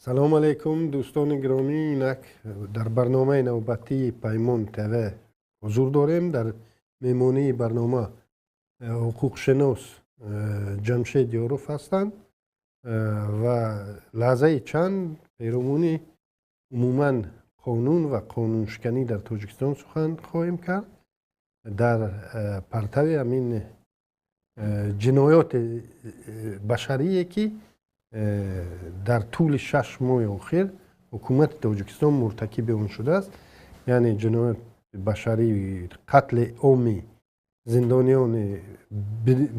سلام علیکم دوستان گرامی. اینک در برنامه نوبتی پیمان تیوی حضور داریم. در میمونی برنامه حقوق شناس جمشید یاروف هستند و لحظه چند پیرامون عموما قانون و قانونشکنی در تاجیکستان سخن خواهیم کرد در پرتو همین جنایات بشری که در طول 6 ماه اخیر حکومت تاجیکستان مرتکب اون شده است، یعنی جنایات بشری، قتل عامی زندانیان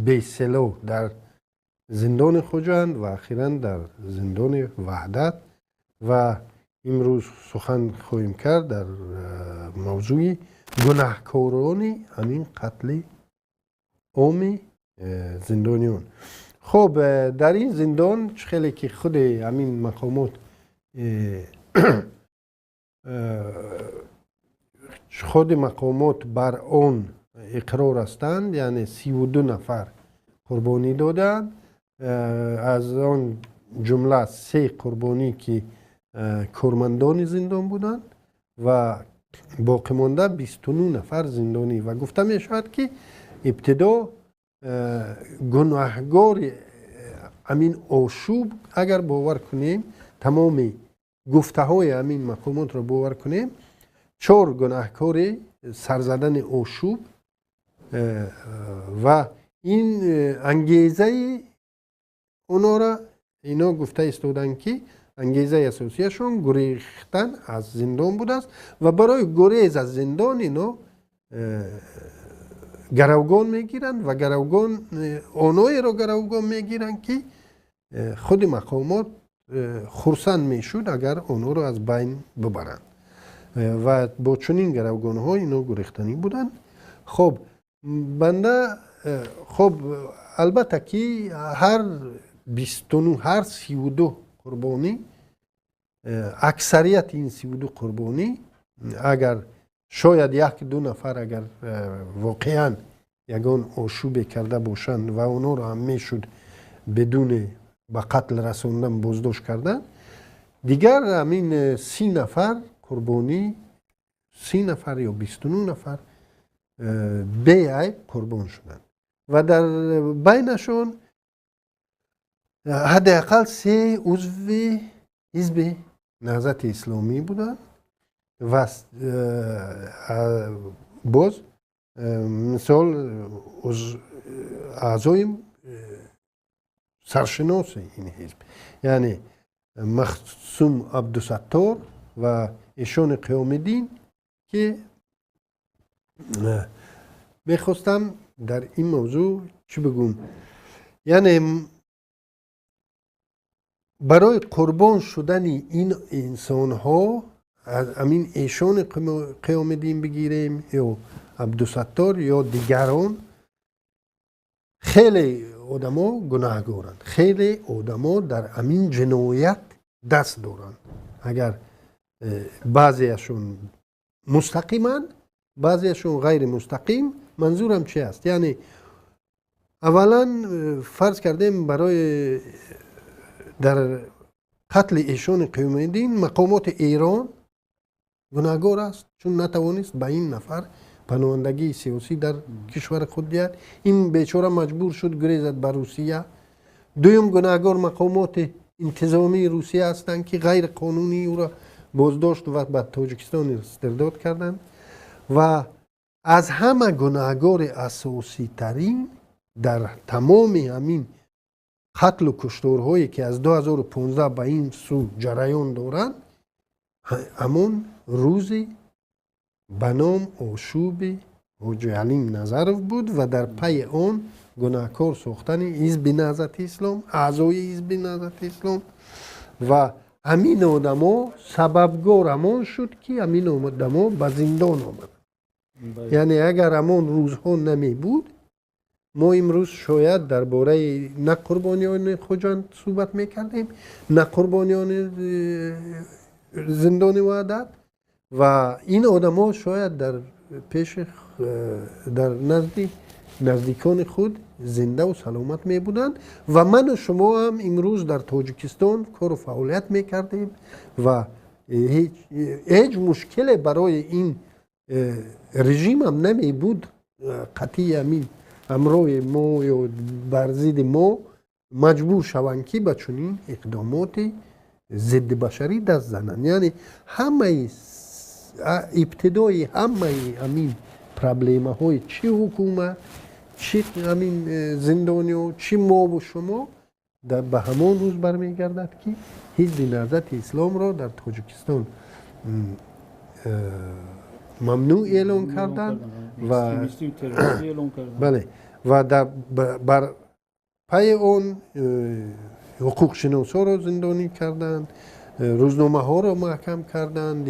بی‌سلاح در زندان خوجند و اخیراً در زندان وحدت. و امروز سخن خواهیم کرد در موضوع گناهکاران همین قتل عامی زندانیان. خب در این زندان خیلی که خود همین مقامات بر آن اقرار هستند، یعنی 32 نفر قربانی دادند. از آن جمله 3 قربانی که کارمندان زندان بودند و باقی مانده 29 نفر زندانی. و گفته می شود که ابتدا گناهگار امین آشوب اگر باور کنیم، تمام گفته های امین مقامات را باور کنیم، 4 گناهکار سرزدن آشوب و این انگیزه اونا را اینا گفته استودن که انگیزه اساسیشون گریختن از زندان بوده است و برای گریز از زندان اینا گروگان میگیرن و گروگان آنایی را گروگان میگیرن که خود مقامات خرسند میشود اگر آنها را از بین ببرند و با چنین گروگان ها اینا گریختنی بودن. خب بنده البته که هر 32 قربانی، اکثریت این 32 قربانی اگر شاید 1-2 نفر اگر واقعا یگان آشوب کرده باشند و اونا را هم میشد بدون به قتل رساندن بازداشت کردن، دیگر همین 30 نفر قربانی، 30 نفر یا 29 نفر بی عیب قربان شدند و در بینشون حداقل 3 عضو حزب نهضت اسلامی بودند و باز مثال اعضای سرشناس این حزب، یعنی مخصوم عبدالستار و ایشان قیام الدین، که میخواستم در این موضوع چی بگم. یعنی برای قربان شدن این انسان ها، از امین ایشان قیام الدین بگیریم یا عبدالستار یا دیگران، خیلی آدما گناهگارند، خیلی آدما در امین جنایت دست دارند. اگر بعضیشون مستقیما، بعضیشون غیر مستقیم. منظورم چی است؟ یعنی اولا فرض کردیم برای در قتل ایشان قیام الدین مقامات ایران گناهگار است، چون نتوانست به این نفر پناهندگی سیاسی در کشور خود دهد. این بیچاره مجبور شد گریزد به روسیه. دوم گناهگار مقامات انتظامی روسیه هستند که غیر قانونی او را بازداشت و به تاجیکستان استرداد کردند. و از همه گناهگار اساسی ترین در تمام همین قتل و کشتارهایی که از 2015 به این سو جریان دارند، همون روزی به نام آشوب حاجی علیم نظرов بود و در پی آن گناهکار ساختن حزب نهضت اسلام، اعضای حزب نهضت اسلام و همین آدما سببگار همان شد که همین آدما به زندان آمد. یعنی اگر همان روزها نمی بود، ما امروز شاید درباره نه قربانیان خوجند صحبت میکردیم، نه قربانیان زندان وحدت، و این آدما شاید در نزد نزدیکان خود زنده و سلامت می بودند و من و شما هم امروز در تاجیکستان کار و فعالیت می کردیم و هیچ مشکل برای این رژیم هم نمی بود قطعی همین امروی ما یا بر ضد ما مجبور شوند که به چنین اقدامات ضد بشری دست زنند. یعنی همه ابتدای همه همین پرابلم های چی حکومت چی همین زندانیا چی ما و شما به همان روز برمیگردد که حزب نهضت اسلام را در تاجیکستان ممنوع اعلام کردند و بله و بر پای اون حقوق شناسا را زندانی کردند، روزنامه ها را محکم کردند،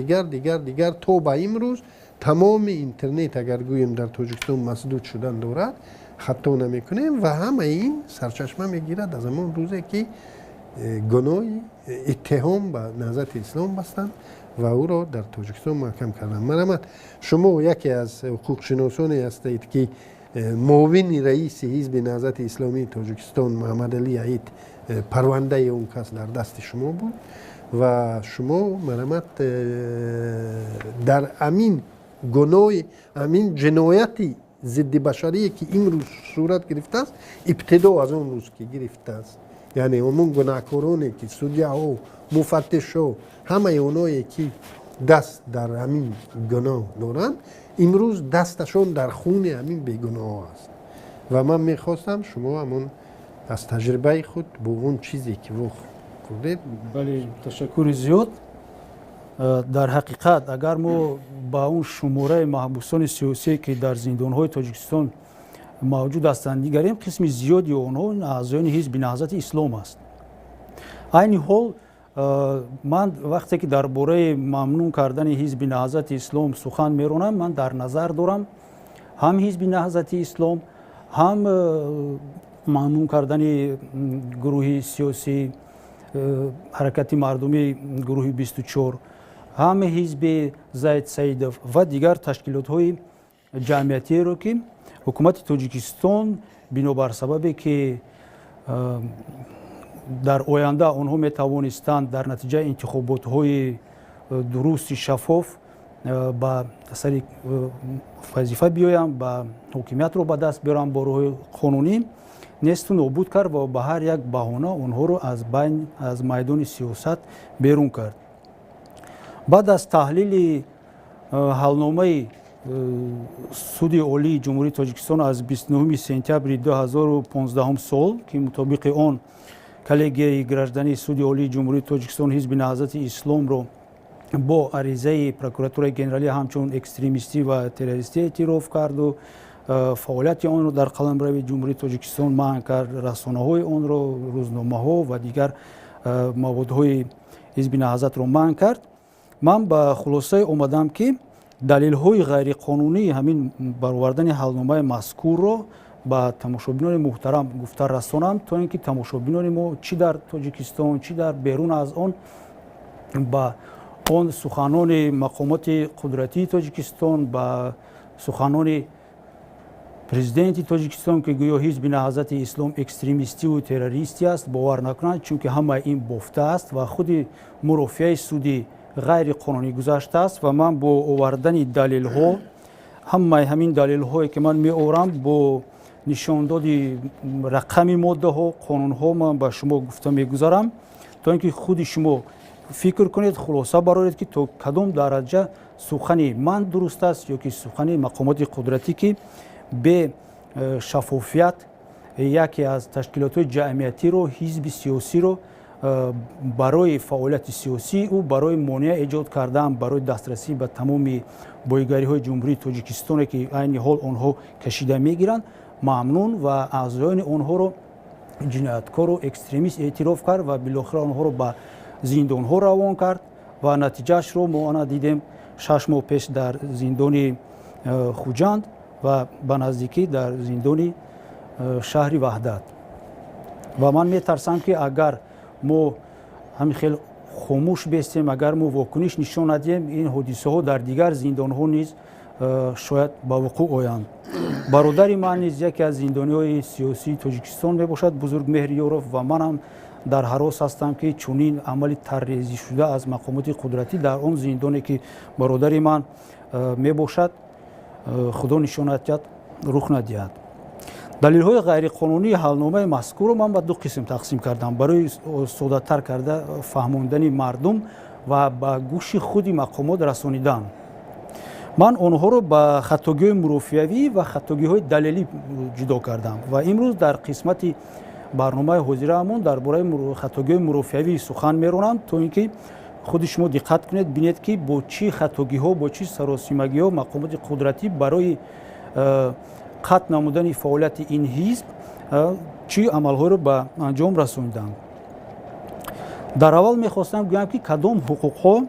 دیگر تا به امروز تمام اینترنت اگر گوییم در تاجیکستان مسدود شدن دارد خطا نمیکنیم و همه این سرچشمه میگیرد از همان روزی که گناه اتهام به نهضت اسلام بستند و او را در تاجیکستان محکم کردند. مرحمت شما یکی از حقوق شناسانی هستید که معاون رئیس حزب نهضت اسلامی تاجیکستان محمد علی عید پرونده اون کس در دست شما بود و شما مرحمت در امین گناه امین جنایتی ضد بشری که این روز صورت گرفته است ابتدا از اون روز که گرفته است، یعنی همون گناهکارانی که سودیا ها مفتش ها همه اونایی که دست در همین گناه دارن امروز دستشون در خون همین بیگناه است و من میخواستم شما همون از تجربه خود با اون چیزی که رخ کردید. بله تشکر زیاد. در حقیقت اگر ما با اون شماره محبوسان سیاسی که در زندانهای تاجیکستان موجود هستند نگریم قسم زیادی اونها اعضایان حزب نهضت اسلام است. این حال من وقتی که درباره ممنوع کردن حزب نهضت اسلام سخن میرونم من در نظر دارم هم حزب نهضت اسلام هم ممنوع کردن گروه سیاسی حرکت مردمی گروه 24 هم حزب زید سیدов و دیگر تشکیلات های جمعیتی رو که حکومت تاجیکستان بنابر سببی که در آینده آنها می توانستند در نتیجه انتخابات های درست شفاف با سر وظیفه بیایم و حکومت رو به دست بیارم با راه قانونی نیست و نابود کرد و به هر یک بهانه آنها رو از میدان سیاست بیرون کرد. بعد از تحلیل حلنامه سود عالی جمهوری تاجیکستان از 29 سپتامبر 2015 سال که مطابق آن کلیگیای گراجدانی سود عالی جمهوری تاجیکستان حزب نهضت اسلام رو با عریضه پروکراتور گنرالی همچون اکستریمیستی و تروریستی اعتراف کرد و فعالیت آن را در قلمرو جمهوری تاجیکستان منع کرد، رسانه‌های آن را، روزنامه‌ها و دیگر موادهای حزب نهضت را منع کرد. من به خلاصه آمدم که دلیل‌های غیر قانونی همین برآوردن حلنامه مذکور را با تماشابینان محترم گفته رسانم تا اینکه تماشابینان ما چی در تاجیکستان چی در بیرون از آن با آن سخنان مقامات قدرتی تاجیکستان با سخنان پرزیدنت تاجیکستان که گویا حزب نهضت اسلام اکستریمیستی و تروریستی است باور نکنند، چون که همه این بافته است و خود مرافعه سودی غیر قانونی گذاشته است و من با آوردن دلیل ها همین دلیل هایی که من می آورم با نشان دادی رقم ماده ها قانون ها من به شما گفته می گذارم تا اینکه خود شما فکر کنید خلاصه برارید که تا کدام درجه سخن من درست است یا که سخن مقامات قدرتی که به شفافیت یکی از تشکیلات جمعیتی رو حزب سیاسی رو برای فعالیت سیاسی و برای مانع ایجاد کردن برای دسترسی به تمام بایگری های جمهوری تاجیکستان که این حال آنها کشیده میگیرند ممنون و اعضایان آنها رو جنایتکار و اکستریمیست اعتراف کرد و بالاخره آنها رو به زندان ها روان کرد و نتیجهش رو ما آن دیدیم 6 ماه پیش در زندان خوجند و به نزدیکی در زندان شهر وحدت. و من میترسم که اگر ما همین خیلی خاموش بیستیم، اگر ما واکنش نشان ندیم، این حادثه ها در دیگر زندان ها نیز шояд ба вуқӯъ оянд. бародари ман низ яке аз зиндониҳои сиёсии Тоҷикистон мебошад, Бузургмеҳр Ёров, ва манам дар ҳарос ҳастам, ки чунин амали таррезишуда аз мақомоти қудратӣ дар он зиндоне ки бародари ман мебошад, худо нишонатият рух надиҳад. далелҳои ғайриқонунии ҳалномаи мазкурро ман ба ду қисм тақсим кардам барои содатар карда фаҳмондани мардум ва ба гӯши худи мақомот расонидан. ман онҳоро ба хаттогиҳои мурофиявӣ ва хаттогиҳои далелӣ ҷудо кардам ва имрӯз дар қисмати барномаи ҳозираамон дар бораи хаттогиҳои мурофиявӣ сухан меронам, то ин ки худи шумо диққат кунед, бинед ки бо чӣ хаттогиҳо, бо чӣ саросимагиҳо мақомоти қудратӣ барои қатъ намудани фаъолияти ин ҳизб чӣ амалҳоро ба анҷом расониданд. дар аввал мехостам гӯям, ки кадом ҳуқуқҳо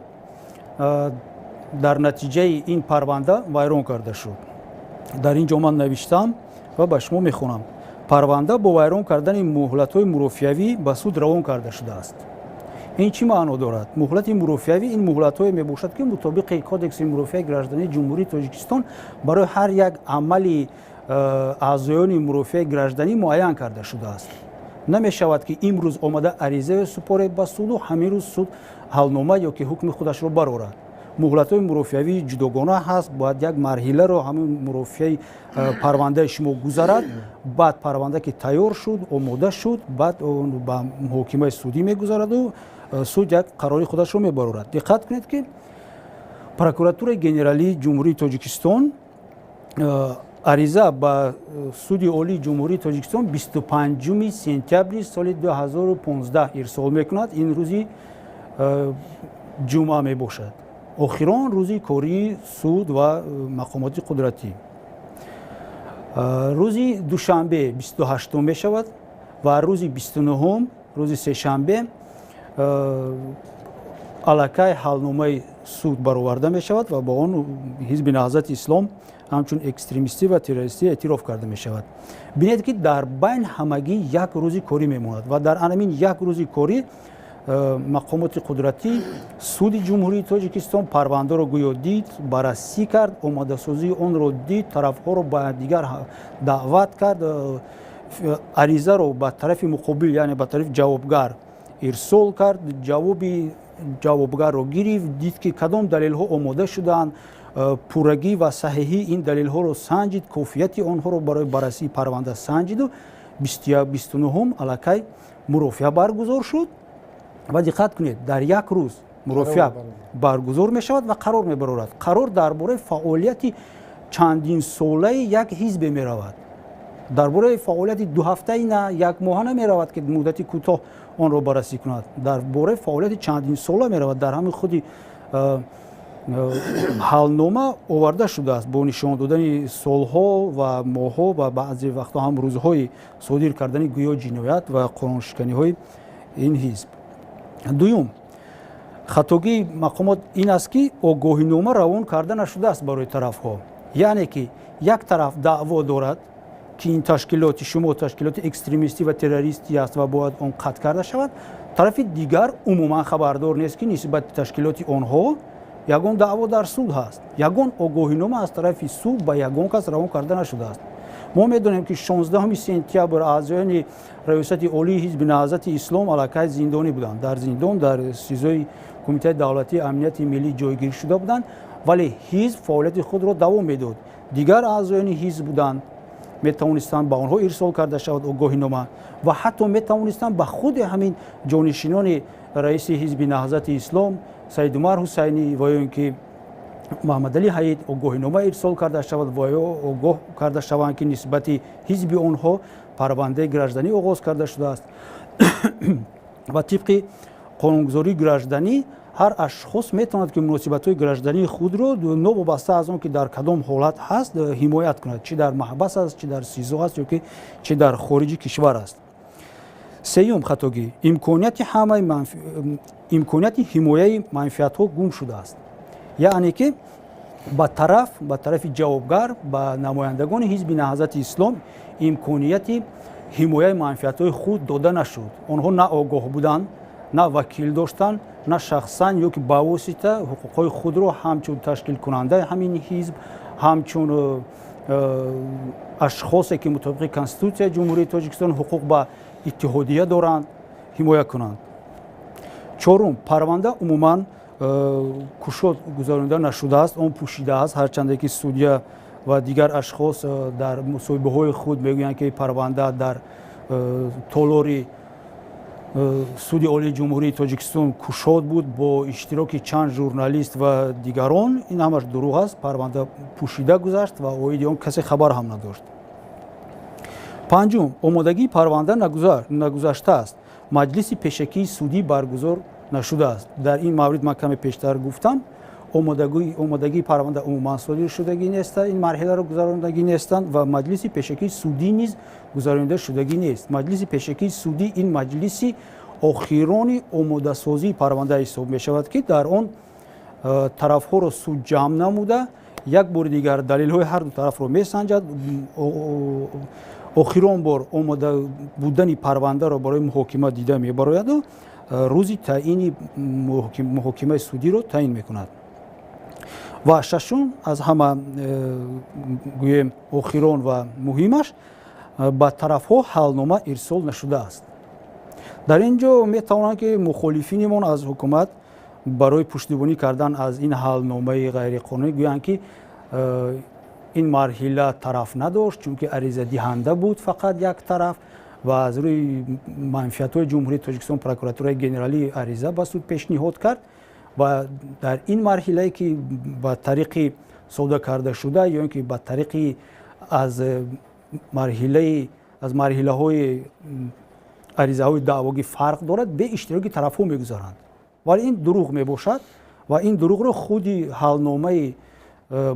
дар натиҷаи ин парванда вайрон карда шуд. дар ин ҷо ман навиштам ва ба шумо мехонам. парванда бо вайрон кардани муҳлатҳои мурофиявӣ ба суд равон карда шудааст. ин чӣ маъно дорад? муҳлати мурофиявӣ ин муҳлатҳое мебошад, ки мутобиқи кодекси мурофиаи граждании ҷумҳурии Тоҷикистон барои ҳар як амали аъзоёни мурофиаи гражданӣ муайян карда шудааст. намешавад, ки имрӯз омада аризае супоред ба суду, ҳамин рӯз суд ҳалнома ё ки ҳукми худашро барорад. муҳлатҳои мурофиявӣ ҷудогона ҳаст, бояд як марҳиларо ҳамин мурофиаи парвандаи шумо гузарад, баъд парванда ки тайёр шуд, омода шуд, баъд ба муҳокимаи судӣ мегузараду суд як қарори худашро мебарорад. диққат кунед, ки прокуратураи генералии ҷумҳурии Тоҷикистон ариза ба суди олии ҷумҳурии Тоҷикистон 25 сентябри соли 2015 ирсол мекунад. ин рӯзи ҷумъа мебошад. охирон рӯзи кории суд ва мақомоти қудратӣ. рӯзи душанбе 28 мешавад ва рӯзи 29 рӯзи сешанбе аллакай ҳалномаи суд бароварда мешавад ва ба он ҳизби наҳзати ислом ҳамчун экстремистӣ ва террористӣ эътироф карда мешавад. бинед, ки дар байни ҳамагӣ як рӯзи корӣ мемонад ва дар анамин як рӯзи корӣ мақомоти қудратӣ суди ҷумҳурии Тоҷикистон парвандаро гӯё дид, баррасӣ кард, омодасозии онро дид, тарафҳоро ба дигар даъват кард, аризаро ба тарафи муқобил, яъне ба тарафи ҷавобгар ирсол кард, ҷавоби ҷавобгарро гирифт, дид, ки кадом далелҳо омода шудаанд, пуррагӣ ва саҳиҳӣ ин далелҳоро санҷид, кофияти онҳоро барои баррасии парванда санҷиду 29 аллакай мурофиа баргузор шуд. ва диққат кунед, дар як рӯз мурофиа баргузор мешавад ва қарор мебарорад. қарор дар бораи фаъолияти чандин солаи як ҳизбе меравад. дар бораи фаъолияти дуҳафтаи на якмоҳа намеравад, ки муддати кӯтоҳ онро баррасӣ кунад. дар бораи фаъолияти чандин сола меравад. дар ҳамин худи ҳалнома оварда шудааст бо нишон додани солҳо ва моҳҳо ва баъзе вақтҳо ҳам рӯзҳои содир кардани гӯё ҷиноят ва қонуншиканиҳои ин ҳизб. дуюм, хаттогии мақомот ин аст, ки огоҳинома равон карда нашудааст барои тарафҳо. яъне ки як тараф даъво дорад, ки ин ташкилоти шумо ташкилоти экстремистӣ ва террористӣ аст ва бояд он қатъ карда шавад. тарафи дигар умуман хабардор нест, ки нисбати ташкилоти онҳо ягон даъво дар суд ҳаст. ягон огоҳинома аз тарафи суд ба ягон кас равон карда нашудааст. мо медонем, ки 16 сентябр аъзоёни раёсати олии ҳизби наҳзати ислом аллакай зиндонӣ буданд. дар зиндон дар сизои кумитаи давлатии амнияти миллӣ ҷойгир шуда буданд, вале ҳизб фаъолияти худро давом медод. дигар аъзоёни ҳизб буданд, метавонистанд ба онҳо ирсол карда шавад огоҳинома ва ҳатто метавонистанд ба худи ҳамин ҷонишинони раиси ҳизби наҳзати ислом Саидумар Ҳусайнӣ ва ё ин ки Муҳаммадалӣ Ҳаид огоҳинома ирсол карда шавад ва ё огоҳ карда шаванд, ки нисбати ҳизби онҳо парвандаи гражданӣ оғоз карда шудааст. ва тибқи қонунгузории гражданӣ ҳар ашхос метавонад, ки муносибатҳои граждании худро новобаста аз он, ки дар кадом ҳолат ҳаст, ҳимоят кунад. чӣ дар маҳбас аст, чӣ дар сизо аст, ё ки чӣ дар хориҷи кишвар аст. сеюм хаттогӣ, имконияти ҳимояи манфиатҳо гум шудааст. яъне ки ба тарафи ҷавобгар, ба намояндагони ҳизби наҳзати ислом имконияти ҳимояи манфиатҳои худ дода нашуд. онҳо наогоҳ буданд نه وکیل داشتن نه شخصا یا که با واسطه حقوقهای خود رو همچون تشکیل کننده همین حزب همچون اشخاصی که مطابق کنستیتوسیای جمهوری تاجیکستان حقوق به اتحادیه دارند حمایت کنند. چهارم، پرونده عموما کشاد گذرانده نشده است، آن پوشیده است، هرچند که سودیا و دیگر اشخاص در مصاحبه های خود میگویند که پرونده در تالار سود عالی جمهوری تاجیکستان کشاد بود با اشتراک چند ژورنالیست و دیگران. این همش دروغ است. پرونده پوشیده گذشت و اوید آن کسی خبر هم نداشت. پنجم، آمادگی پرونده نگذشته است. مجلس پیشکی سودی برگزار نشده است. در این مورد من کمی پیشتر گفتم آمادگی پرونده عموما صادر شدگی نیست، این مرحله را گذراندگی نیستند و مجلس پیشکی سودی نیز گذرانده شدگی نیست. مجلس پیشکی سودی این مجلس اخیران آماده سازی پرونده حساب می شود که در آن طرف ها را سود جمع نموده یک بار دیگر دلیل های هر دو طرف را می سنجد. اخیران بار آماده بودن پرونده را برای محاکمه دیده می براید و روزی تعیین محاکمه سودی را تعیین می کند. و ششم از همه گویم اخیران و مهمش به طرف ها حلنامه ارسال نشده است. در اینجا می توانند که مخالفینمان از حکومت برای پشتیبانی کردن از این حلنامه غیر قانونی گویند که این مرحله طرف نداشت چون که عریضه دهنده بود فقط یک طرف و از روی منفعت های جمهوری تاجیکستان پروکراتورای گنرالی عریضه به سود پیشنهاد کرد و در این مرحله که به طریق سودا کرده شده یا اینکه به طریق از مرحله های عریضه های دعواگی فرق دارد به اشتراک طرف ها میگذارند. ولی این دروغ می باشد و این دروغ را خودی حلنامه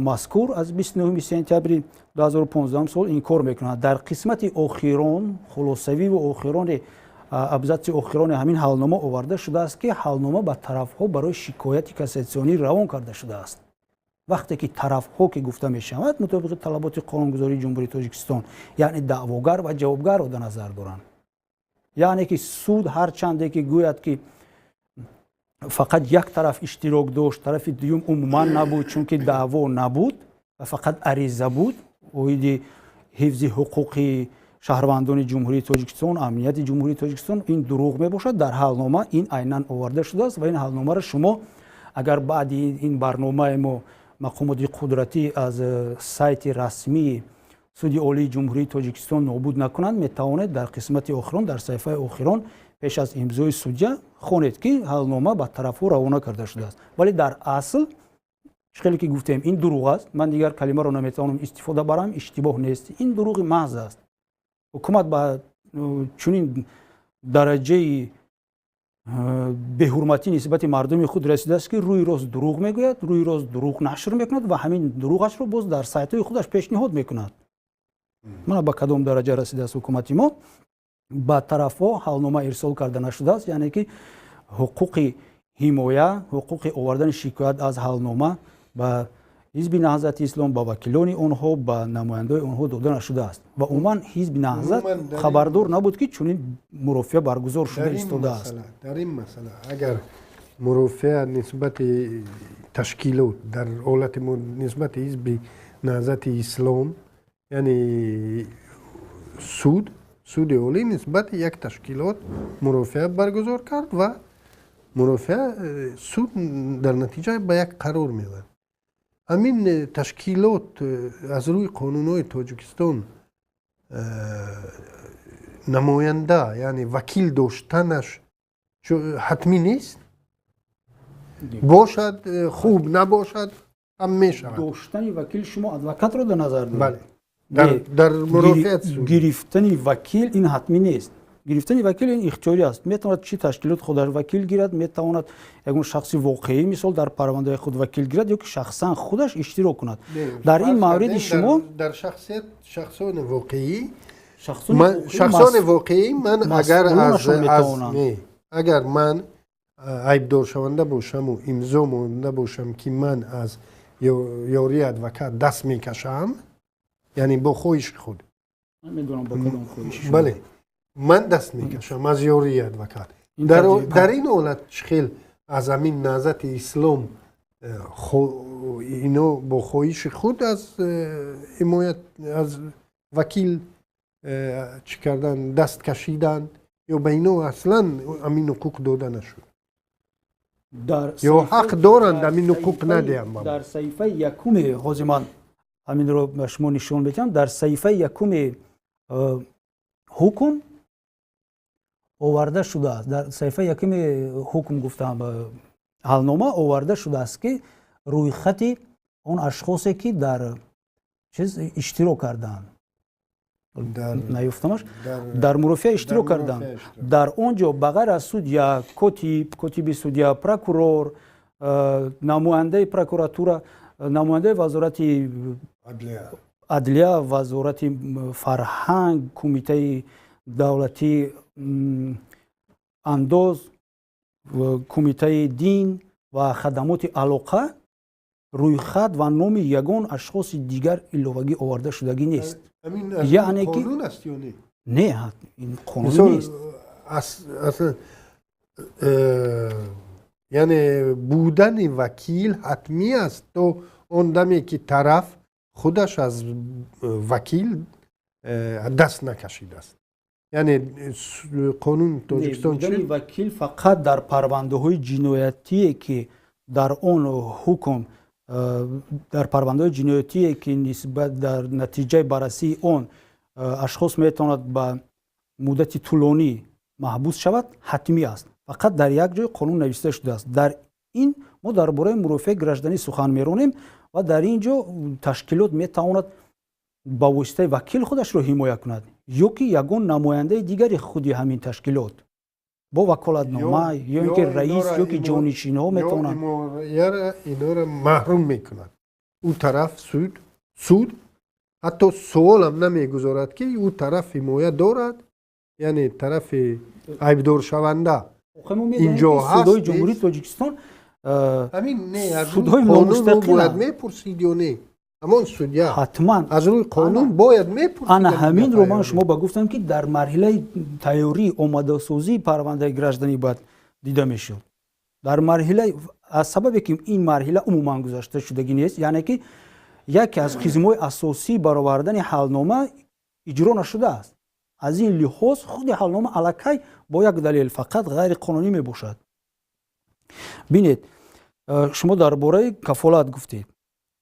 مذکور از 29 سپتامبر 2015 سال انکار میکنند. در قسمت اخیران خلاصوی و اخیران ابزات اخیران همین حلنامه آورده شده است که حلنامه به طرف ها برای شکایت کاساسیونی روان کرده شده است. وقتی که طرف ها که گفته می شود مطابق طلبات قانونگذاری جمهوری تاجیکستان یعنی دعواگر و جوابگر را در نظر دارند. یعنی که سود هر چنده که گوید که فقط یک طرف اشتراک داشت طرف دیوم عموما نبود چون که دعوا نبود و فقط عریضه بود اوید حفظ حقوق شهروندان جمهوری تاجیکستان امنیت جمهوری تاجیکستان این دروغ می باشد. در حلنامه این عیناً آورده شده است و این حلنامه را شما اگر بعد این برنامه ما مقامات قدرتی از سایت رسمی سود عالی جمهوری تاجیکستان نابود نکنند می توانید در قسمت اخران در صفحه اخران پیش از امضای سودیا خوانید که حلنامه به طرف‌ها روانه کرده شده است. ولی در اصل خیلی که گفتیم این دروغ است. من دیگر کلمه را نمیتوانم استفاده برم، اشتباه نیست، این دروغ محض است. حکومت با چنین درجه به‌حرمتی نسبت مردم خود رسیده است که روی روز دروغ میگوید، روی روز دروغ نشر میکند و همین دروغش رو باز در سایت‌های خودش پیشنهاد میکند. من به کدام درجه رسیده است حکومت ما؟ با طرف‌ها حلنامه ارسال کرده نشده است، یعنی که حقوق حمایه، حقوق آوردن شکایت از حلنامه با حزب نهضت اسلام با وکیلان آنها با نمایندگان آنها داده نشده است و عموما حزب نهضت خبردار نبود که چنین مرافعه برگزار شده ایستاده است. در این مسئله اگر مرافعه نسبت تشکیلات در حالت نسبت حزب نهضت اسلام یعنی سود عالی نسبت یک تشکیلات مرافعه برگزار کرد و مرافعه سود در نتیجه به یک قرار می‌آورد. همین تشکیلات از روی قانون‌های تاجیکستان نماینده یعنی وکیل داشتنش حتمی نیست، باشد خوب نباشد هم میشود. داشتن وکیل شما ادوکات رو در نظر دارید. بله. در مرافعت گرفتن وکیل این حتمی نیست. گرفتن وکیل این اختیاری است. میتواند چی تشکیلات خود در وکیل گیرد، میتواند یک شخصی واقعی مثال در پرونده خود وکیل گیرد یا که شخصا خودش اشتراک کند. در این مورد شما در شخصان واقعی من اگر من عیبدار شونده باشم و امضا مانده باشم که من از یاری ادوکات دست میکشم، یعنی با خواهش خود میدونم با کدام خواهش بله من دست میکشم از یاری ادوکات، در این حالت چخیل از همین نهضت اسلام اینو با خواهش خود از حمایت از وکیل چی کردن دست کشیدن یا به اینو اصلا همین حقوق داده نشد یا حق دارند همین حقوق ندهیم. در صحیفه یکم حازمان همین رو به شما نشون بدم. در صحیفه یکم حکم آورده شده است. در صحیفه یکم حکم گفتم حالنامه آورده شده است که روی خط اون اشخاصی که در چیز اشتراک کردند نیفتمش در مرافعه اشتراک کردند. در اونجا بغیر از سودیا کتیب سودیا پروکورور نماینده پروکوراتورا نماینده وزارت عدلیه وزارت فرهنگ کمیته دولتی انداز کمیته دین و خدمات علاقه روی خط و نام یگان اشخاص دیگر الوگی آورده شدگی نیست. یعنی قانون است یا نه؟ نه این قانون نیست. اصلا یعنی بودن وکیل حتمی است تو اون دمی که طرف خودش از وکیل دست نکشیده است. یعنی قانون تاجیکستان بودن وکیل فقط در پرونده های جنایتی که در اون حکم در پرونده جنایتی که نسبت در نتیجه بررسی اون اشخاص میتواند به مدت طولانی محبوس شود حتمی است. فقط در یک جای قانون نوشته شده است. در این ما درباره مرافع گردنی سخن میرونیم و در اینجا تشکیلات میتواند با واسطه وکیل خودش رو حمایت کند یا که یگان نماینده دیگری خودی همین تشکیلات با وکالتنامه یا اینکه رئیس یا که جانشین ها میتونن اینا رو محروم میکنند. او طرف سود حتی سوال هم نمیگذارد که او طرف حمایت دارد یعنی طرف عیبدار شونده اینجا هست. سودای جمهوری تاجیکستان همین نه از سودای قانون رو باید میپرسید یا نه؟ اما سودیا حتما از روی قانون باید میپرسید. انا همین رو من شما گفتم که در مرحله تئوری آماده سازی پرونده گردنی باید دیده میشد. در مرحله از سببی که این مرحله عموما گذاشته شدگی نیست یعنی که یکی از خدمات اساسی برآوردن حلنامه اجرا نشده است. از این لحاظ خود حلنامه الکی با یک دلیل فقط غیر قانونی می باشد. ببینید شما درباره کفالت گفتید.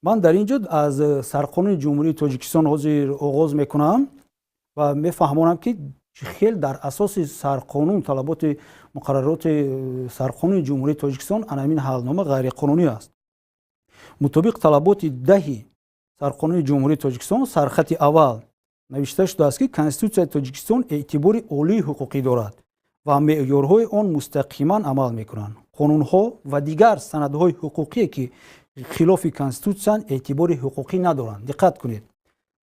من در اینجا از سرقانون جمهوری تاجیکستان حاضر آغاز میکنم و میفهمونم که خیلی در اساس سرقانون طلبات مقررات سرقانون جمهوری تاجیکستان همین حلنامه غیر قانونی است. مطابق طلبات 10 سرقانون جمهوری تاجیکستان سرخط اول نوشته شده است که کنستیتوسیای تاجیکستان اعتبار عالی حقوقی دارد و معیارهای آن مستقیما عمل میکنند. قانونها و دیگر سندهای حقوقی که خلاف کنستیتوسیون اعتبار حقوقی ندارند. دقت کنید.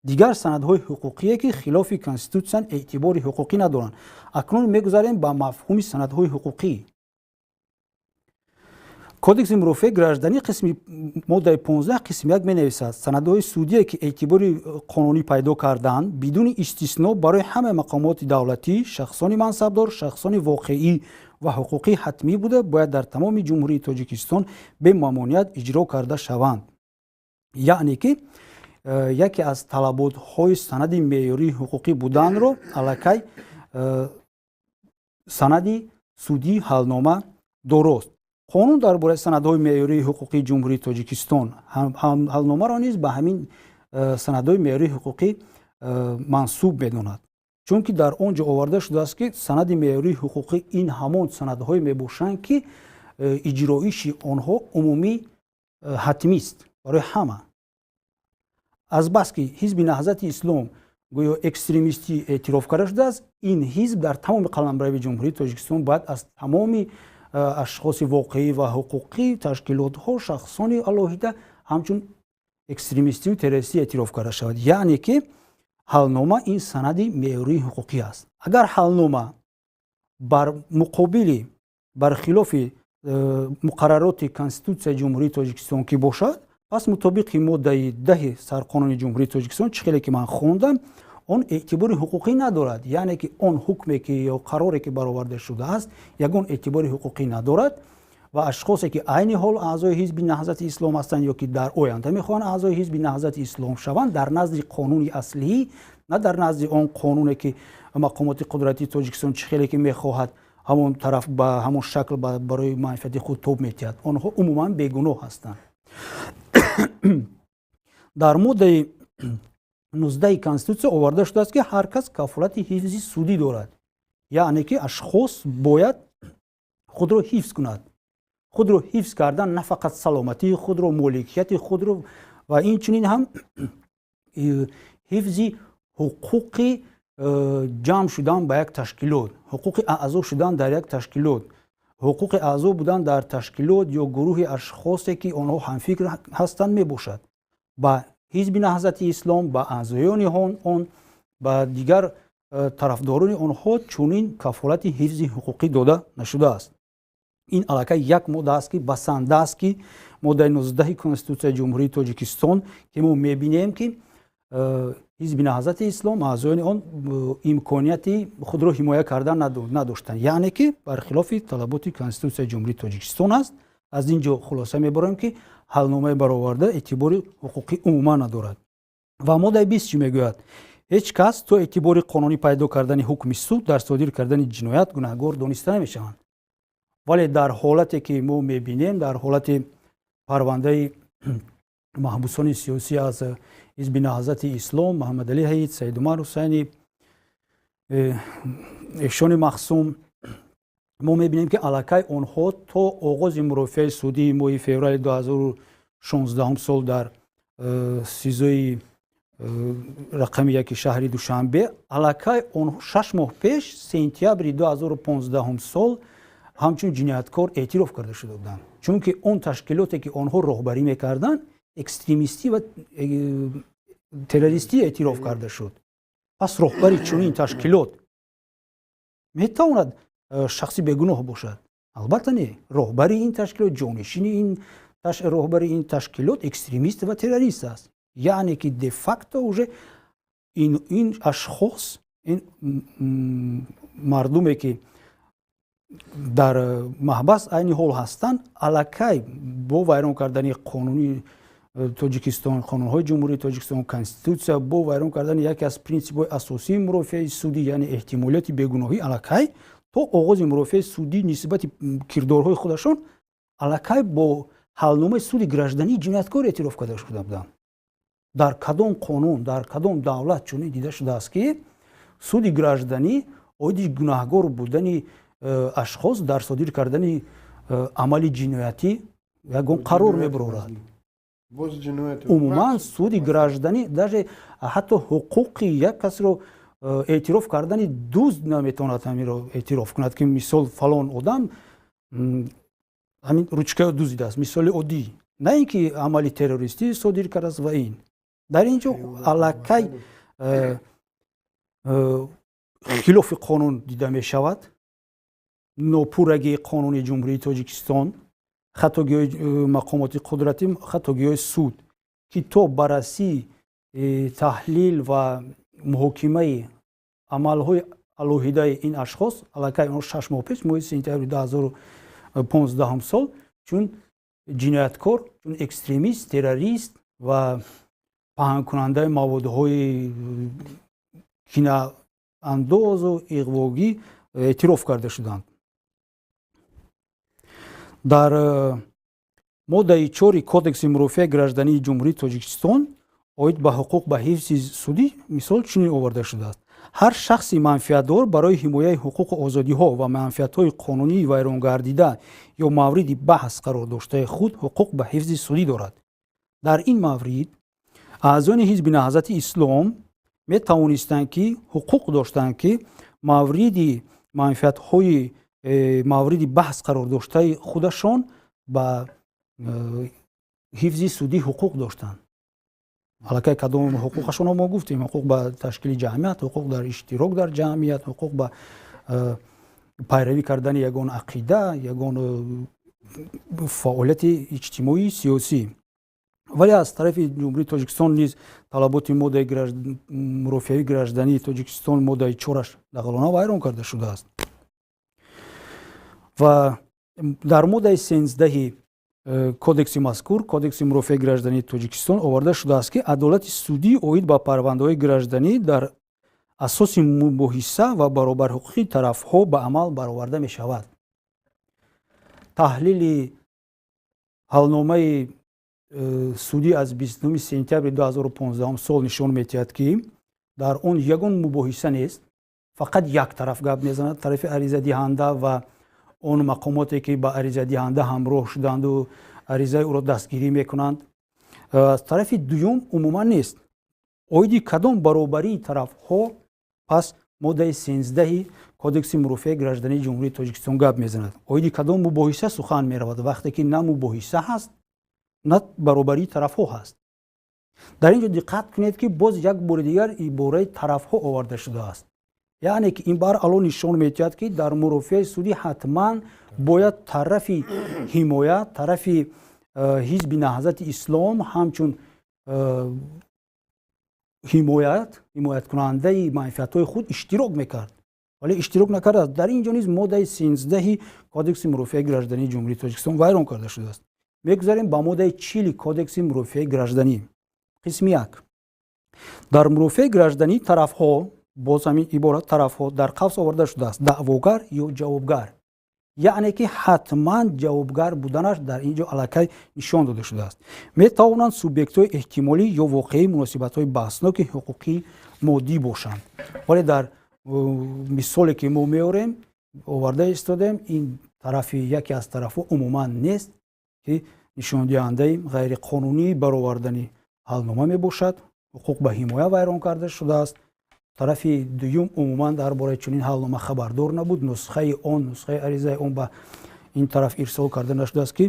دیگر سندهای حقوقی که خلاف کنستیتوسیون اعتبار حقوقی ندارند. اکنون میگذاریم با مفهوم سندهای حقوقی. کودکس مرافع گردنی قسم ماده 15 قسم 1 می‌نویسد سندهای سودی که اعتبار قانونی پیدا کردند بدون استثنا برای همه مقامات دولتی، شخصان منصبدار، شخصان واقعی و حقوقی حتمی بوده باید در تمام جمهوری تاجیکستان به ممانعت اجرا کرده شوند. یعنی که یکی از طلبات‌های سند معیاری حقوقی بودن رو الکی سند سودی حلنامه درست. قانون درباره سندهای معیاری حقوقی جمهوری تاجیکستان حلنامه را نیز به همین سندهای معیاری حقوقی منسوب بداند. چون که در آنجا آورده شده است که سند معیاری حقوقی این همان سندهای میباشند که اجرایش آنها عمومی حتمی است برای همه. از بس که حزب نهضت اسلام گویا اکستریمیستی اعتراف کرده شده است این حزب در تمام قلمرو جمهوری تاجیکستان باید از تمام اشخاص واقعی و حقوقی تشکیلات ها شخصان علاهیده همچون اکستریمیستی و تروریستی اعتراف کرده شود. یعنی که حلنامه این سند معیاری حقوقی است. اگر حلنامه بر مقابل برخلاف مقررات کنستیتوسیای جمهوری تاجیکستان که باشد پس مطابق ماده 10 سرقانون جمهوری تاجیکستان چخیلی که من خوندم он эътибори ҳуқуқӣ надорад. яъне ки он ҳукме ки ё қароре ки бароварда шудааст ягон эътибори ҳуқуқӣ надорад ва ашхосе ки айни ҳол аъзои ҳизби наҳзати ислом ҳастанд ё ки дар оянда мехоҳанд аъзои ҳизби наҳзати ислом шаванд, дар назди қонуни аслӣ, на дар назди он қонуне ки мақомоти қудратии тоҷикистон чӣ хеле ки мехоҳад ҳамон тараф ба ҳамон шакл барои манфиати худ тоб метиҳад. онҳо умуман бегуноҳ ҳастанд. дар моддаи 19 конститутсия оварда шудааст ки ҳар кас кафолати ҳифзи судӣ дорад. яъне ки ашхос бояд худро ҳифз кунад. худро ҳифз кардан на фақат саломатии худро, моликияти худро ва инчунин ҳам ҳифзи ҳуқуқи ҷамъ шудан ба як ташкилот, ҳуқуқи аъзо шудан дар як ташкилот, ҳуқуқи аъзо будан дар ташкилот ё гурӯҳи ашхосе ки онҳо ҳамфикр ҳастанд мебошад. ба ҳизби наҳзати ислом, ба аъзоёни он, ба дигар тарафдорони онҳо чунин кафолати ҳифзи ҳуқуқӣ дода нашудааст. ин аллакай як модда аст ки басанда аст ки моддаи 19 конститутсияи ҷумҳурии тоҷикистон ки мо мебинем ки ҳизби наҳзати ислом аъзоёни он имконияти худро ҳимоя кардан надоштанд. яъне ки бархилофи талаботи конститутсияи ҷумҳурии тоҷикистон аст. аз ин ҷо хулоса мебарем ки ҳалномаи бароварда эътибори ҳуқуқӣ умуман надорад. ва моддаи 20 чӣ мегӯяд? ҳеҷ кас то эътибори қонунӣ пайдо кардани ҳукми суд дар содир кардани ҷиноят гунаҳгор дониста намешаванд. вале дар ҳолате ки мо мебинем, дар ҳолати парвандаи маҳбусони сиёсӣ аз ҳизби наҳзати ислом, Муҳаммадалӣ Ҳаид, Саидумар Ҳусайни, эҳшони Махсум, мо мебинем ки аллакай онҳо то оғози мурофиаи судии моҳи феврали 2016 сол дар СИЗОи рақами 1 шаҳри Душанбе, аллакай онҳо 6 моҳ пеш сентябри 2015 сол ҳамчун ҷинояткор эътироф карда шуда буданд. чунки он ташкилоте ки онҳо роҳбарӣ мекарданд экстремистӣ ва террористӣ эътироф карда шуд. пас роҳбари чунин ташкилот метавонад шахси бегуноҳ бошад? албатта не. роҳбари ин ташкилот, ҷонишини роҳбари ин ташкилот экстремист ва террорист аст. яъне ки де факто уже ин ашхос, ин мардуме ки дар маҳбас айни ҳол ҳастанд, аллакай бо вайрон кардани қонуни тоҷикистон, қонунҳои ҷумҳурии тоҷикистон, конститутсия, бо вайрон кардани яке аз принсипҳои асосии мурофиаи судӣ, яъне эҳтимолияти бегуноҳӣ, аллакай то оғози мурофиаи судӣ нисбати кирдорҳои худашон, аллакай бо ҳалномаи суди граждании ҷинояткор эътироф карда шуда буданд. дар кадом қонун, дар кадом давлат чунин дида шудааст ки суди гражданӣ оиди гунаҳгор будани ашхос дар содир кардани амали ҷиноятӣ ягон қарор мебарорад? умуман суди гражданӣ даже ҳатто ҳуқуқи як касро эътироф кардани дузд наметавонад ҳамиро эътироф кунад ки мисол фалон одам ҳамин ручкаро дуздидааст, мисоли оддӣ, на ин ки амали террористӣ содир кардааст. ва ин дар ин ҷо аллакай хилофи қонун дида мешавад, нопуррагии қонуни ҷумҳурии тоҷикистон, хатогиҳои мақомоти қудратӣ, хатогиҳои суд ки то баррасии таҳлил ва муҳокимаи амалҳои алоҳидаи ин ашхос аллакай 6 моҳ пеш моҳи сентябри 2015 сол чун ҷинояткор, чун экстремист, террорист ва паҳнкунандаи маводҳои кинаандозу иғвогӣ эътироф карда шуданд. дар моддаи 4 кодекси мурофиаи граждании ҷумҳурии тоҷикистон оид ба ҳуқуқ ба ҳифзи судӣ мисол чунин оварда шудааст: ҳар шахси манфиатдор барои ҳимояи ҳуқуқу озодиҳо ва манфиатҳои қонунии вайронгардида ё мавриди баҳс қарор доштаи худ ҳуқуқ ба ҳифзи судӣ дорад. дар ин маврид аъзони ҳизби наҳзати ислом метавонистанд ки ҳуқуқ доштанд ки мавриди манфиатҳои мавриди баҳс қарор доштаи худашон ба ҳифзи судӣ ҳуқуқ доштанд. аллакай кадом ҳуқуқашонро мо гуфтем: ҳуқуқ ба ташкили ҷамъият, ҳуқуқ дар иштирок дар ҷамъият, ҳуқуқ ба пайравӣ кардани ягон ақида, ягон фаъолияти иҷтимоӣ, сиёсӣ. вале аз тарафи ҷумҳурии тоҷикистон низ талаботи моддаи мурофиаи граждании тоҷикистон моддаи 4-аш дағалона вайрон карда шудааст ва дар моддаи 13 кодекси мазкур кодекси мурофиаи граждании тоҷикистон оварда шудааст ки адолати судӣ оид ба парвандаҳои гражданӣ дар асоси мубоҳиса ва баробарҳуқуқи тарафҳо ба амал бароварда мешавад. таҳлили ҳалномаи судӣ аз 29 сентябри 2015 сол нишон медиҳад ки дар он ягон мубоҳиса нест, фақат як тараф гап мезанад, тарафи аризадиҳанда ва он мақомоте ки ба аризадиҳанда ҳамроҳ шуданду аризаи ӯро дастгирӣ мекунанд. Аз тарафи дуюм умуман нест. оиди кадом баробарии тарафҳо пас моддаи 13 кодекси мурофиаи граждании ҷумҳурии тоҷикистон гап мезанад. оиди кадом мубоҳиса сухан меравад, вақте ки на мубоҳиса ҳаст, на баробарии тарафҳо ҳаст. дар ин ҷо диққат кунед ки боз як бори дигар ибораи тарафҳо оварда шудааст. яъне ки ин бар алон нишон медиҳад ки дар мурофиаи судӣ ҳатман бояд тарафи ҳимоя, тарафи ҳизби наҳзати ислом ҳамчун ҳимояткунандаи манфиатҳои худ иштирок мекард, вале иштирок накардааст. дар ин ҷо низ моддаи 13 кодекси мурофиаи граждании ҷумҳурии тоҷикистон вайрон карда шудааст. мегузарем ба моддаи 40 кодекси мурофиаи гражданӣ. қисми 1. дар мурофиаи гражданӣ тарафҳо, боз ҳамин иборат тарафҳо дар қавс оварда шудааст даъвогар ё ҷавобгар, яъне ки ҳатман ҷавобгар буданаш дар ин ҷо аллакай нишон дода шудааст. метавонанд субъектҳои эҳтимолӣ ё воқеӣ муносибатҳои баҳсноки ҳуқуқӣ моддӣ бошанд, вале дар мисоле ки мо меорем оварда истодем, ин тарафи яке аз тарафҳо умуман нест ки нишондиҳандаи ғайриқонунии баровардани ҳалнома мебошад, ҳуқуқ ба ҳимоя вайрон карда шудааст. тарафи дуюм умуман дар бораи чунин ҳалнома хабардор набуд, нусхаи нусхаи аризаи он ба ин тараф ирсол карда нашудааст ки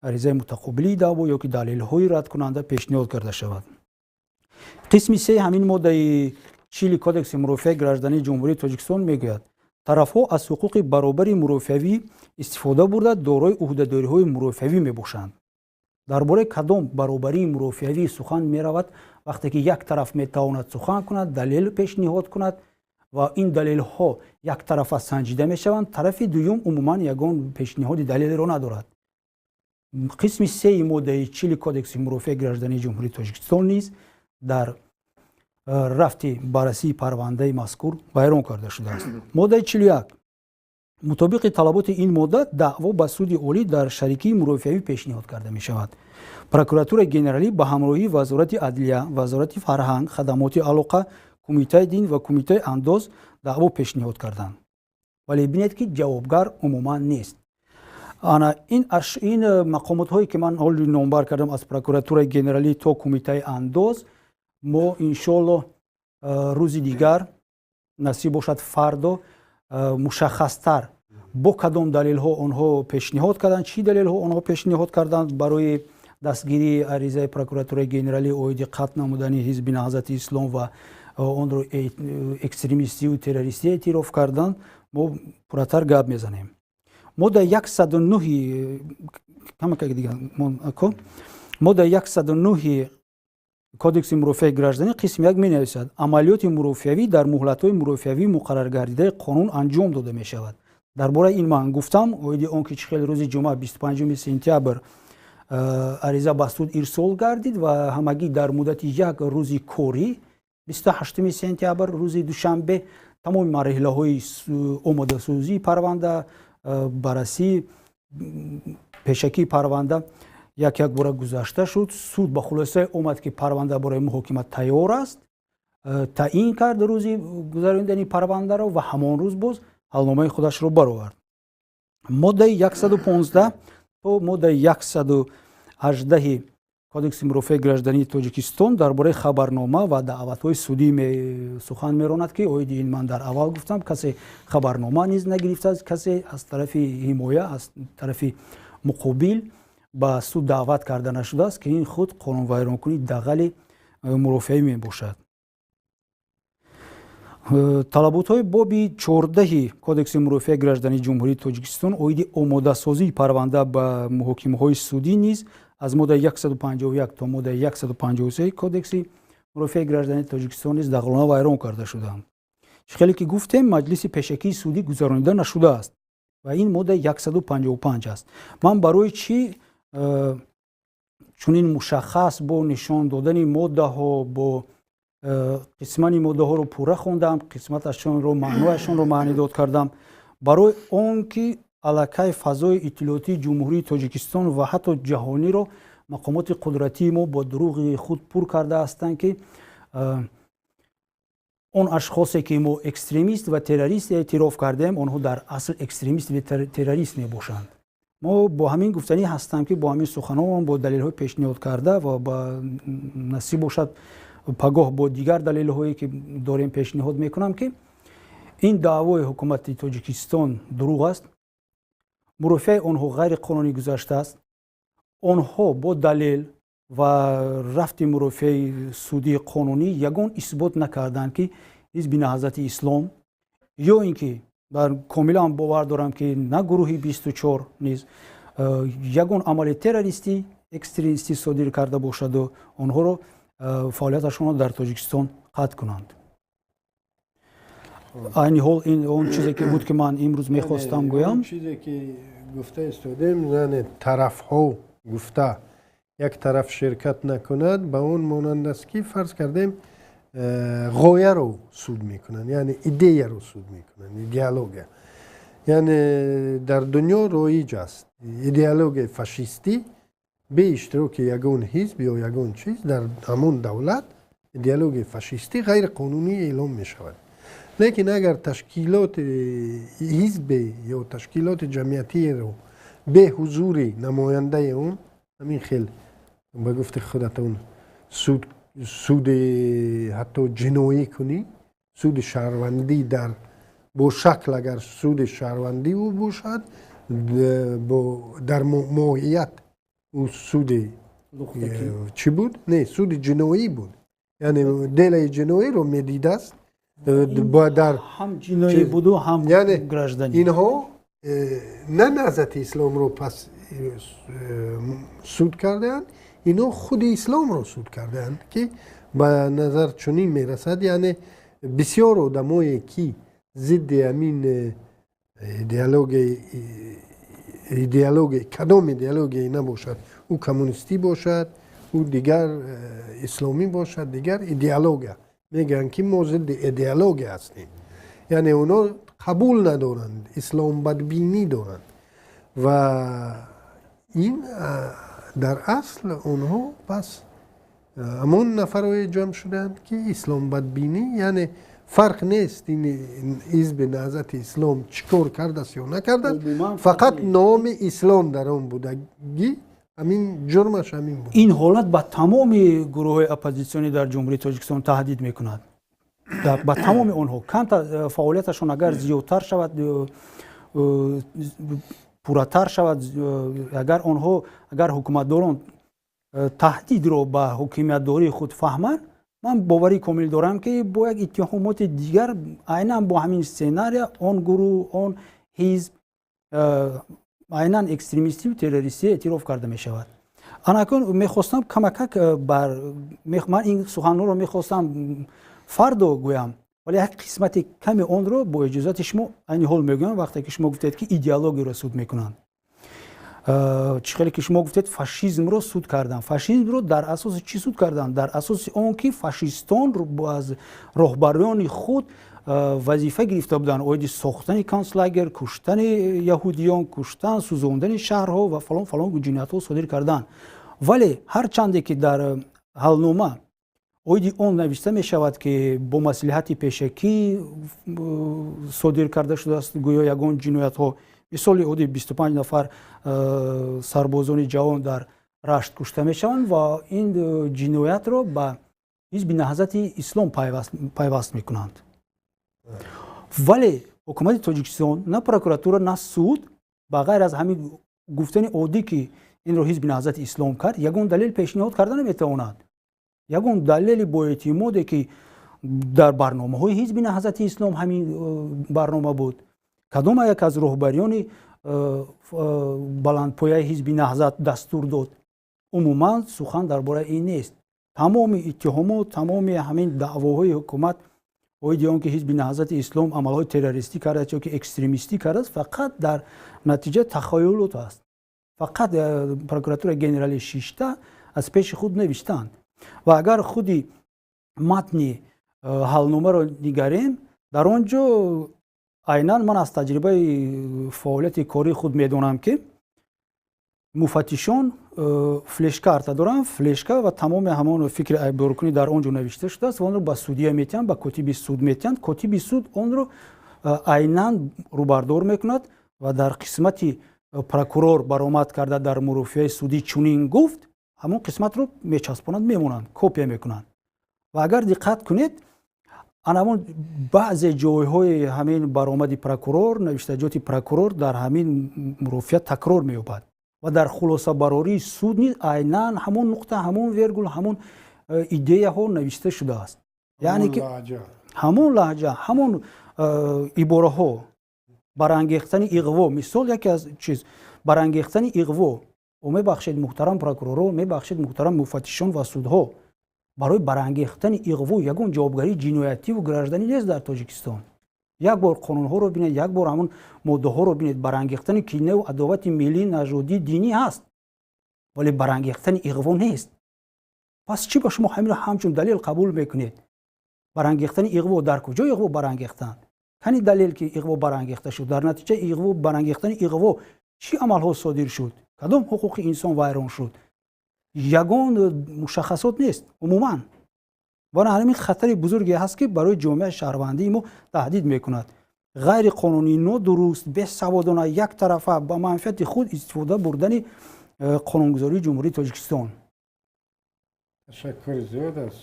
аризаи мутақобилии даъво ё ки далелҳои радкунанда пешниҳод карда шавад. қисми 3 ҳамин моддаи 40 кодекси мурофиаи граждании ҷумҳурии тоҷикистон мегӯяд тарафҳо аз ҳуқуқи баробари мурофиавӣ истифода бурда дорои ӯҳдадориҳои мурофиавӣ мебошанд. дар бораи кадом баробарии мурофиавӣ сухан меравад, вақте ки як тараф метавонад сухан кунад, далел пешниҳод кунад ва ин далелҳо як тарафа санҷида мешаванд, тарафи дуюм умуман ягон пешниҳоди далелеро надорад. қисми 3 моддаи 40 кодекси мурофиаи граждании ҷумҳурии тоҷикистон низ дар рафти баррасии парвандаи мазкур вайрон карда шудааст. моддаи 41. мутобиқи талаботи ин модда даъво ба суди олӣ дар шарикии мурофиавӣ пешниҳод карда мешавад. прокуратураи генералӣ ба ҳамроҳии вазорати адлия, вазорати фарҳанг, хадамоти алоқа, кумитаи дин ва кумитаи андоз даъво пешниҳод карданд. вале бинед ки ҷавобгар умуман нест. ин мақомотҳое ки ман ҳоли номбар кардам аз прокуратураи генералӣ то кумитаи андоз, мо иншоаллоҳ рӯзи дигар насиб бошад фардо мушаххастар бо кадом далелҳо онҳо пешниҳод карданд, чӣ далелҳо онҳо пешниҳод карданд барои дастгирии аризаи прокуратураи генералӣ оиди қатъ намудани ҳизби наҳзати ислом ва онро экстремистию террористӣ эътироф карданд, мо пурратар гап мезанем. моддаи 109 кодекси мурофиаи гражданӣ қисми 1 менависад амалиёти мурофиавӣ дар муҳлатҳои мурофиавӣ муқарраргардидаи қонун анҷом дода мешавад. дар бораи ин ман гуфтам, оиди он ки чӣ хел рӯзи ҷумъа 25 сентябр ариза ба суд ирсол гардид ва ҳамагӣ дар муддати як рӯзи корӣ 28 сентябр рӯзи душанбе тамоми марҳилаҳои омодасозии парванда, баррасӣ, пешакии парванда як бора гузашта шуд. суд ба хулосае омад ки парванда бораи муҳокима тайёр аст, таъин кард рӯзи гузарондани парвандаро ва ҳамон рӯз боз ҳалномаи худашро баровард. моддаи 115 то моддаи 118 кодекси мурофиаи граждании тоҷикистон дар бораи хабарнома ва даъватҳои судӣ сухан меронад ки оиди ин ман дар аввал гуфтам, касе хабарнома низ нагирифтааст, касе аз тарафи ҳимоя, аз тарафи муқобил ба суд даъват карда нашудааст ки ин худ қонунвайронкунии дағали мурофиавӣ мебошад. талаботҳои боби 14 кодекси мурофиаи граждании ҷумҳурии Тоҷикистон оиди омодасозии парванда ба муҳокимаҳои судӣ низ аз моддаи 151 то моддаи 153 кодекси мурофиаи граждании Тоҷикистон низ дағлона вайрон карда шуданд. хеле ки гуфтем маҷлиси пешакии судӣ гузаронида нашудааст ва ин моддаи 155 аст. Ман барои чӣ чунин мушаххас бо нишон додани моддаҳо бо қисмани моддаҳоро пурра хондам, қисматашонро маънояшонро маънӣ дод кардам, барои он ки аллакай фазои иттилоотии ҷумҳурии Тоҷикистон ва ҳатто ҷаҳониро мақомоти қудратии мо бо дурӯғи худ пур кардаастанд ки он ашхосе ки мо экстремист ва террорист эътироф кардем, онҳо дар асл экстремист ва террорист мебошанд. мо бо ҳамин гуфтанӣ ҳастам ки бо ҳамин суханҳоам бо далелҳои пешниҳод карда ва ба насиб бошад пагоҳ бо дигар далелҳое ки дорем пешниҳод мекунам ки ин даъвои ҳукумати Тоҷикистон дурӯғ аст, мурофиаи онҳо ғайриқонунӣ гузаштааст. онҳо бо далел ва рафти мурофиаи судии қонунӣ ягон исбот накарданд ки ҳизби наҳзати ислом ё ин ки комилан бовар дорам ки на гурӯҳи 24 низ ягон амали террористӣ экстремистӣ содир карда бошаду онҳоро фаъолияташонро дар Тоҷикистон қатъ кунанд. айни ҳол ин он чизе ки буд ки ман имрӯз мехостам гӯям. чизе ки гуфта истодем, яъне тарафҳо гуфта як тараф ширкат накунад, ба он монанд аст ки фарз кардем ғояро суд мекунанд, яъне идеяро суд мекунанд, идеология. яъне дар дунё роиҷ аст идеологияи фашистӣ бе иштироки ягон ҳизб ё ягон чиз дар ҳамон давлат идеологияи фашистӣ ғайриқонунӣ эълон мешавад. лекин агар ташкилоти ҳизбе ё ташкилоти ҷамъиятиеро бе ҳузури намояндаи он, ҳамин хел ба гуфти худатон суди ҳатто ҷиноӣ кунӣ, суди шаҳрвандӣ бо шакл агар суди шаҳрвандӣ бошад, дар моҳият ӯ суди чӣ буд? Не, суди ҷиноӣ буд. яъне делаи ҷиноиро медидааст ҳам ҷиноӣ буду ҳам гражданӣ. инҳо на наҳзати исломро пас суд кардаанд, инҳо худи исломро суд кардаанд ки ба назар чунин мерасад, яъне бисёр одамое ки зидди ҳамин идеология кадом идеология набошад, ӯ коммунистӣ бошад, ӯ дигар исломӣ бошад, дигар идеология мегӯянд ки мо зидди идеология ҳастем. яъне онҳо қабул надоранд, исломбадбинӣ доранд ва ин дар асл онҳо пас ҳамон нафарое ҷамъ шуданд ки исломбадбинӣ, яъне фарқ нест ин ҳизби наҳзати ислом чӣ кор кардааст ё накардааст, фақат номи ислом дар он будагӣ ҳамин ҷурмаш ҳамин буд. ин ҳолат ба тамоми гурӯҳҳои оппозитсионӣ дар ҷумҳурии Тоҷикистон таҳдид мекунад. ба тамоми онҳо камтар фаъолияташон агар зиёдтар шавад, пурратар шавад, агар ҳукуматдорон таҳдидро ба ҳокимиятдории худ фаҳманд, ман боварӣ комил дорам ки бо як иттиҳомоти дигар айнан бо ҳамин сценария он гурӯҳ, он ҳизб айнан экстремистиву террористӣ эътироф карда мешавад. анакун мехостам камакак ман ин суханҳоро мехостам фардо гӯям, вале як қисмати каме онро бо иҷозати шумо айни ҳол мегӯям. вақте ки шумо гуфтед ки идеологияро суд мекунанд, чӣ хеле ки шумо гуфтед фашизмро суд карданд. фашизмро дар асоси чӣ суд карданд? дар асоси он ки фашистон аз роҳбарони худ вазифа гирифта буданд оиди сохтани концлагер, куштани яҳудиён, куштан, сӯзондани шаҳрҳо ва фалон ҷиноятҳо содир карданд. вале ҳарчанде ки дар ҳалнома оиди он нависта мешавад ки бо маслиҳати пешакӣ содир карда шудааст гӯё ягон ҷиноятҳо, мисоли оди 25 нафар сарбозони ҷавон дар рашт кушта мешаванд ва ин ҷиноятро ба ҳизби наҳзати ислом пайваст мекунанд. вале ҳукумати Тоҷикистон на прокуратура, на суд ба ғайр аз ҳамин гуфтани оддӣ ки инро ҳизби наҳзати ислом кард, ягон далел пешниҳод карда наметавонад. ягон далели боэътимоде ки дар барномаҳои ҳизби наҳзати ислом ҳамин барнома буд. кадом як аз роҳбариёни баландпояи ҳизби наҳзат дастур дод? умуман сухан дар бораи ин нест. тамоми иттиҳомот, тамоми ҳамин даъвоҳои ҳукумат оиди он ки ҳизби наҳзати ислом амалҳои террористӣ кардааст ё ки экстремистӣ кардааст, фақат дар натиҷа тахаюлот аст. фақат прокуратураи генерали шишта аз пеши худ навиштанд. ва агар худи матни ҳалномаро нигарем, дар он ҷо айнан ман аз таҷрибаи фаъолияти кории худ медонам ки муфаттишон флешкарта доранд, флешка ва тамоми ҳамон фикри айбдоркунӣ дар он ҷо навишта шудааст ва онро ба судия метиҳанд, ба котиби суд метиҳанд. Котиби суд онро айнан рӯбардор мекунад ва дар қисмати прокурор баромад карда дар мурофиаи судӣ чунин гуфт, ҳамон қисматро мечаспонанд, мемонанд, копия мекунанд. ва агар диққат кунед, анамон баъзе ҷойҳои ҳамин баромади прокурор, навиштаҷоти прокурор дар ҳамин мурофиа такрор меёбад ва дар хулосабарории суд низ айнан ҳамон нуқта, ҳамон вергул, ҳамон идеяҳо навишта шудааст. яъне ки ҳамон лаҳҷа, ҳамон ибораҳо, барангехтани иғво, мисол яке аз чиз, барангехтани иғво, мебахшед муҳтарам прокуроро, мебахшед муҳтарам муфаттишон ва судҳо, барои барангехтани иғво ягон ҷавобгарии ҷиноятиву гражданӣ нест дар Тоҷикистон. як бор қонунҳоро бинед, як бор ҳамон моддаҳоро бинед, барангехтани кинаву адовати миллӣ, нажодӣ, динӣ ҳаст, вале барангехтани иғво нест. пас чӣ ба шумо ҳаминро ҳамчун далел қабул мекунед? барангехтани иғво, дар куҷо иғво барангехтанд? кани далел ки иғво барангехта шуд, дар натиҷаи иғво, барангехтани иғво чӣ амалҳо содир шуд? кадом ҳуқуқи инсон вайрон шуд? ягон мушаххасот нест умуман. вана ҳамин хатари бузурге ҳаст ки барои ҷомеаи шаҳрвандии мо таҳдид мекунад. ғайриқонунӣ, нодуруст, бесаводона, яктарафа, ба манфиати худ истифода бурдани қонунгузории ҷумҳурии Тоҷикистон. ташаккури зиёд аз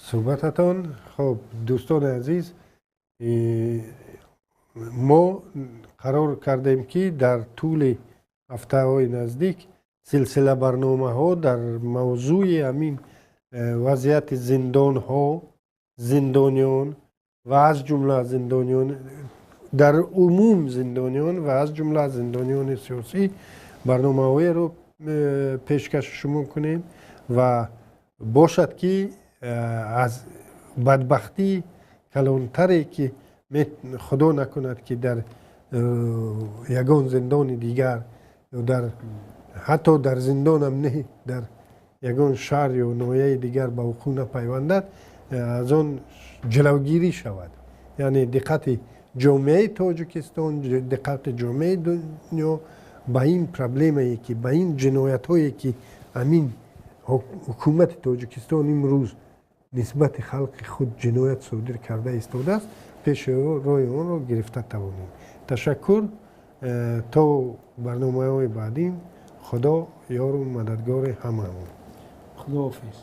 суҳбататон. хоб дӯстони азиз, мо қарор кардем ки дар тӯли ҳафтаҳои наздик силсила барномаҳо дар мавзӯи ҳамин вазъияти зиндонҳо, зиндониён ва аз ҷумла зиндониён дар умум зиндониён ва аз ҷумла зиндониёни сиёсӣ барномаҳоеро пешкаш шумо кунем ва бошад ки аз бадбахтӣ калонтаре ки худо накунад ки дар ягон зиндони дигар дар ҳатто дар зиндонам не, дар ягон шаҳр ё ноҳияи дигар ба вуқӯъ напайвандад, аз он ҷиловгирӣ шавад. яъне диққати ҷомеаи Тоҷикистон, диққати ҷомеаи дунё ба ин проблемае ки, ба ин ҷиноятҳое ки ҳамин ҳукумати Тоҷикистон имрӯз нисбати халқи худ ҷиноят содир карда истодааст, пеши роҳи онро гирифта тавонем. ташаккур. то барномаҳои баъдин худо ёру мададгори ҳамаамон. Худоҳофиз.